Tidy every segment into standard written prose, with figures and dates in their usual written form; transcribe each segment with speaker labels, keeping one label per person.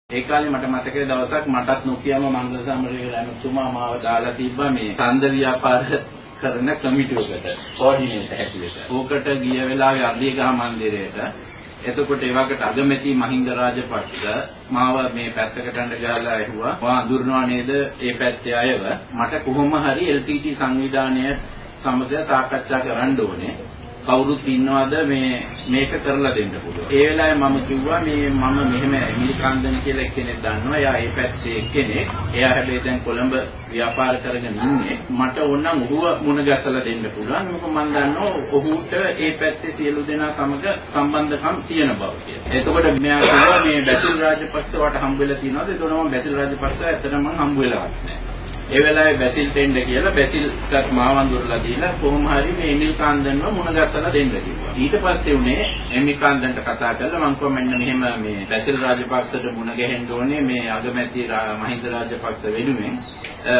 Speaker 1: ඒ කාලේ මට මතකයි දවසක් මටත් නොකියම මංගල සමරේක රණතුමා මාව දාලා තිබ්බා මේ ඡන්ද ව්‍යාපාර කරන කමිටුවකට කෝඩිනේටර් හැටියට. ඕකට ගිය වෙලාවේ අර්ලියගහ මන්දිරයට එතකොට ඒ වගේට අගමැති මහින්ද රාජපක්ෂ මාව මේ පැත්තකට අඬ ගහලා ඇහුවා "වා අඳුරනවා නේද ඒ පැත්තේ අයව? මට කොහොම හරි LTT සංවිධානය සමග සාකච්ඡා කරන්න ඕනේ. කවුරුත් ඉන්නවද මේක කරලා දෙන්න පුළුවන්." ඒ වෙලාවේ මම කිව්වා මම මෙහෙම එමිලි කන්දන කියලා එක්කෙනෙක් දන්නවා. එයා ඒ පැත්තේ එක්කෙනෙක්. එයා හැබැයි දැන් කොළඹ ව්‍යාපාර කරගෙන ඉන්නේ. මට ඕනනම් ඔහුව මුණ ගැසලා දෙන්න පුළුවන්. මොකද මම දන්නවා ඔහුට ඒ පැත්තේ සියලු දෙනා සමග සම්බන්ධකම් තියෙන බව කියලා. එතකොට මෙයා කිව්වා මේ බැසිල් රාජපක්ෂ වට හම්බ වෙලා තියෙනවද? එතකොට මම බැසිල් රාජපක්ෂ ඇත්තටම මම හම්බ වෙලාවත් නැහැ. ඒ වෙලාවේ බැසිල්ට එන්න කියලා බැසිල්ට මාවන්දුරලා දීලා කොහොම හරි මේ එමිල් කාන්දන්ව මුණ ගැසලා දෙන්න කිව්වා. ඊට පස්සේ උනේ එමිල් කාන්දන්ට කතා කරලා මම කිව්වා මෙන්න මෙහෙම මේ බැසිල් රාජපක්ෂට මුණ ගැහෙන්න ඕනේ මේ අගමැති මහින්ද රාජපක්ෂ වෙනුවෙන්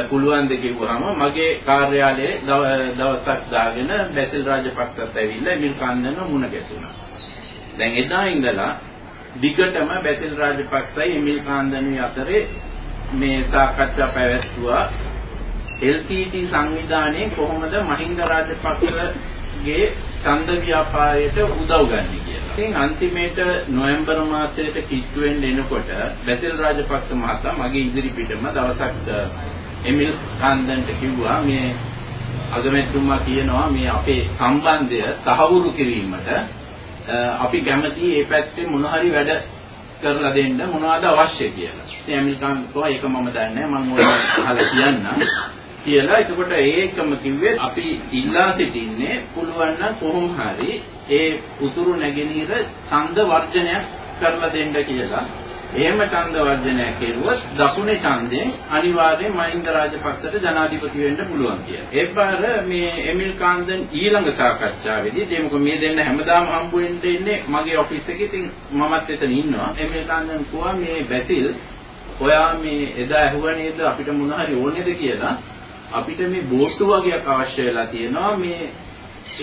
Speaker 1: පුළුවන් ද කිව්වහම මගේ කාර්යාලයේ දවසක් දාගෙන බැසිල් රාජපක්ෂත් ඇවිල්ලා එමිල් කාන්දන්ව මුණ ගැසුණා. දැන් එදා ඉඳලා දිගටම බැසිල් රාජපක්ෂයි එමිල් කාන්දනුයි අතරේ මේ සාකච්ඡා පැවැත්වුවා LTT සංවිධානයේ කොහොමද මහින්ද රාජපක්ෂගේ ඡන්ද ව්‍යාපාරයට උදව් ගන්නේ කියලා. ඉතින් අන්තිමේට නොවැම්බර් මාසයට කිට්ටු වෙන්න එනකොට බැසිල් රාජපක්ෂ මහතා මගේ ඉදිරිපිටම දවසක් එමිල් කාන්දන්ට කිව්වා මේ අගමැතිතුමා කියනවා මේ අපේ සම්බන්ධය තහවුරු කිරීමට අපි කැමති මේ පැත්තේ මොන හරි වැඩ කරලා දෙන්න මොනවද අවශ්‍ය කියලා. ඉතින් ඇමරිකාන් කෝ ඒක මම දන්නේ නැහැ මම ඕක අහලා කියන්නම් කියලා. එතකොට ඒකම කිව්වේ අපි ඉල්ලා සිටින්නේ පුළුවන් නම් කොහොම හරි ඒ උතුරු නැගෙනහිර ඡන්ද වර්ජනයක් කරලා දෙන්න කියලා. එහෙම ඡන්ද වර්ජනයක් කෙරුවොත් දකුණේ ඡන්දයෙන් අනිවාර්යයෙන් මහින්ද රාජපක්ෂට ජනාධිපති වෙන්න පුළුවන් කියලා. ඒ පාර මේ එමිල් කාන්දන් ඊළඟ සාකච්ඡාවේදී ඒ මොකද මේ දෙන්න හැමදාම හම්බ වෙන්න ඉන්නේ මගේ ඔෆිස් එකේ. ඉතින් මමත් එතන ඉන්නවා. එමිල් කාන්දන් කිව්වා මේ බැසිල් ඔයා මේ එදා ඇහුවා නේද අපිට මොන හරි ඕනේද කියලා. අපිට මේ බෝට්ටු වගේක් අවශ්‍ය වෙලා තියෙනවා මේ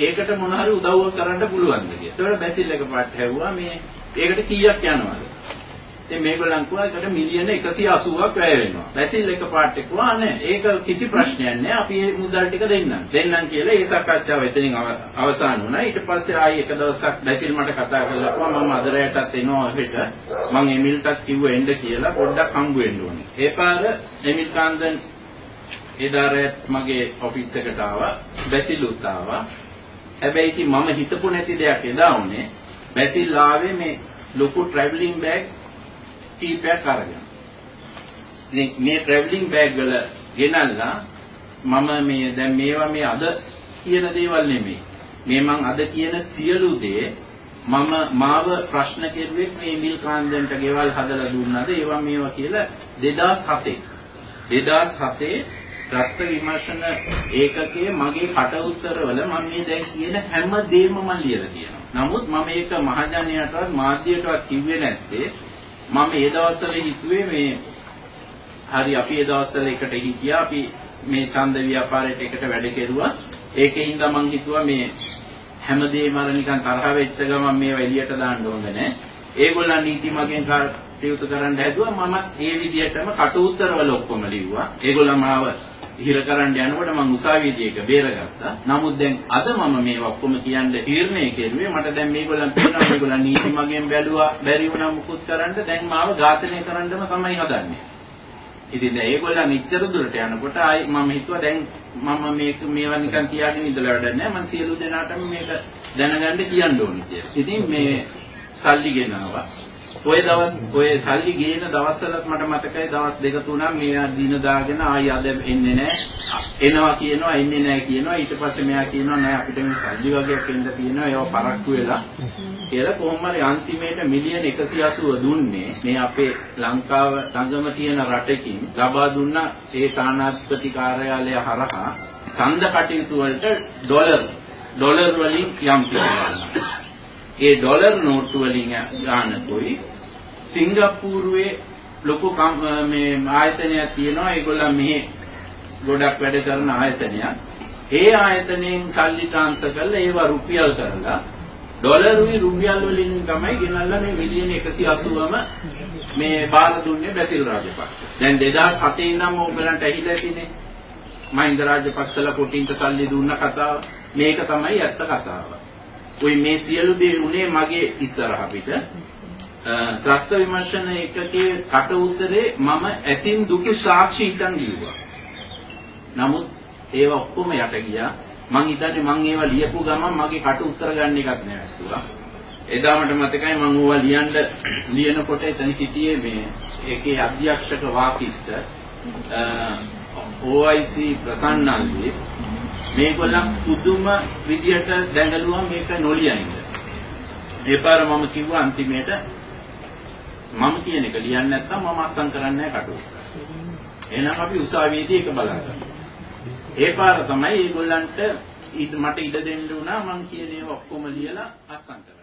Speaker 1: ඒකට මොන හරි උදව්වක් කරන්න පුළුවන්ද කියලා. ඒතකොට බැසිල් එකපාරට ඇහුවා මේ ඒකට කීයක් යනවද? ඉතින් මේගොල්ලන් කිව්වා ඒකට මිලියන 180ක් වැය වෙනවා. බැසිල් එකපාරට කිව්වා නෑ ඒක කිසි ප්‍රශ්නයක් නෑ අපි මේ මුදල් ටික දෙන්නම් කියලා ඒ සාකච්ඡාව එතනින් අවසන් වුණා. ඊට පස්සේ ආයි එක දවසක් බැසිල් මට කතා කරලා කිව්වා මම අද රැයටත් එනවා හෙට මම එමිල්ටත් කිව්වා එන්න කියලා පොඩ්ඩක් හම්බ වෙන්න ඕනේ. ඒ පාර එමිල් කාන්දන් එදා රැයත් මගේ ඔෆිස් එකට ආවා. බැසිලුත් ආවා. හැබැයි ඉතින් මම හිතපු නැති දෙයක් එදා උනේ බැසිල් ආවේ මේ ලොකු ට්‍රැවලින් බෑග් කීපයක් අරගෙන. ඉතින් මේ ට්‍රැවලින් බෑග් වල ගෙනල්ලා මම මේ දැන් මේවා මේ අද කියන දේවල් නෙමෙයි. මේ මං අද කියන සියලු දේ මාව ප්‍රශ්න කෙරුවේ මේ එමිල් කාන්දන්ට ගෙවල් හදලා දුන්නාද ඒවා මේවා කියලා 2007 රස්ත විමර්ශන ඒකකයේ මගේ කට උත්තරවල මම මේ දැන් කියන හැම දෙයක්ම මම ලියලා තියෙනවා. නමුත් මම ඒක මහජනයාටවත් මාධ්‍යයටවත් කිව්වේ නැත්තේ මම ඒ දවස්වල හිතුවේ මේ හරි අපි ඒ දවස්වල එකට හිටියා අපි මේ ඡන්ද ව්‍යාපාරයට එකට වැඩ කෙරුවා. ඒකෙන් මම හිතුවා මේ හැමදේම අර නිකන් තරහ වෙච්ච ගමන් මේව එළියට දාන්න හොඳ නැහැ. ඒගොල්ලන් නීති මගෙන් කටයුතු කරන්න හැදුවා. මමත් ඒ විදිහටම කට උත්තරවල ඔක්කොම ලිව්වා. ඒගොල්ලන් මාව හිර කරන්න යනකොට මම උසාවියේදී ඒක බේරගත්තා. නමුත් දැන් අද මම මේ ඔක්කොම කියන්න තීරණය කෙරුවේ මට දැන් මේගොල්ලන් කියනවා මේගොල්ලන් නීති මගෙන් බැලුවා බැරි වුණා මුකුත් කරන්න දැන් මාව ඝාතනය කරන්නම තමයි හදන්නේ. ඉතින් දැන් ඒගොල්ලන් ඉච්චර දුරට යනකොට ආයි මම හිතුවා දැන් මම මේවා නිකන් තියාගෙන ඉඳලා වැඩක් නැහැ. මම සියලු දෙනාටම මේක දැනගන්න කියන්න ඕනේ කියලා. ඉතින් මේ සල්ලි ගෙනාවා. ඔය සල්ලි ගේන දවස්වලත් මට මතකයි දවස් දෙක තුනක් මෙයා දින දාගෙන ආයි අද එන්නේ නැහැ. එනවා කියනවා එන්නේ නැහැ කියනවා. ඊට පස්සේ මෙයා කියනවා නෑ අපිට මේ සල්ලි වගේක් එන්න තියෙනවා ඒවා පරක්කු වෙලා කියලා කොහොම හරි අන්තිමේට මිලියන 180 දුන්නේ මේ අපේ ලංකාව ළඟම තියෙන රටකින් ලබා දුන්න ඒ තානාපති කාර්යාලය හරහා ඡන්ද කටයුතු වලට ඩොලර් වලින් යම් තියනවා. ඒ ඩොලර් නෝට්ටු වලින් ගානකොයි සිංගප්පූරුවේ ලොකු මේ ආයතනයක් තියෙනවා. ඒගොල්ලන් මෙහි ගොඩක් වැඩ කරන ආයතනයක්. ඒ ආයතනයෙන් සල්ලි ට්‍රාන්ස්ෆර් කරලා ඒවා රුපියල් කරලා ඩොලරුයි රුපියල් වලින් තමයි ගෙනල්ලා මේ මිලියන 180ම මේ බාර දුන්නේ බැසිල් රාජපක්ෂ. දැන් 2007 ඉඳන්ම ඔයගලන්ට ඇහිලා ඇතිනේ. මහින්ද රාජපක්ෂලා කොටින්ට සල්ලි දුන්න කතාව. මේක තමයි ඇත්ත කතාව. ඔය මේ සියලු දේ උනේ මගේ ඉස්සරහ පිට. ත්‍රස්ත විමර්ශන එකකේ කට උතරේ මම ඇසින් දුටු සාක්ෂි ඉදන් ලියුවා. නමුත් ඒවා ඔක්කොම යට ගියා. මං හිතන්නේ මං ඒවා ලියපු ගමන් මගේ කට උත්තර ගන්න එකක් නැවතුණා. එදා මට මතකයි මම ඕවා ලියනකොට එතන හිටියේ මේ ඒකේ අධ්‍යක්ෂක වාකිස්ට OIC ප්‍රසන්නල්විස් මේගොල්ලන් පුදුම විදියට දැඟලුවා මේක නොලියයින්ද. ඒ පාර මම කිව්වා අන්තිමේට මම කියන එක ලියන්නේ නැත්නම් මම අස්සම් කරන්නේ නැහැ කටුවට. එහෙනම් අපි උසාවියේදී ඒක බලන්න. ඒ පාර තමයි ඒගොල්ලන්ට මට ඉඩ දෙන්න උනා මං කියන ඒවා ඔක්කොම ලියලා අස්සම් කරා.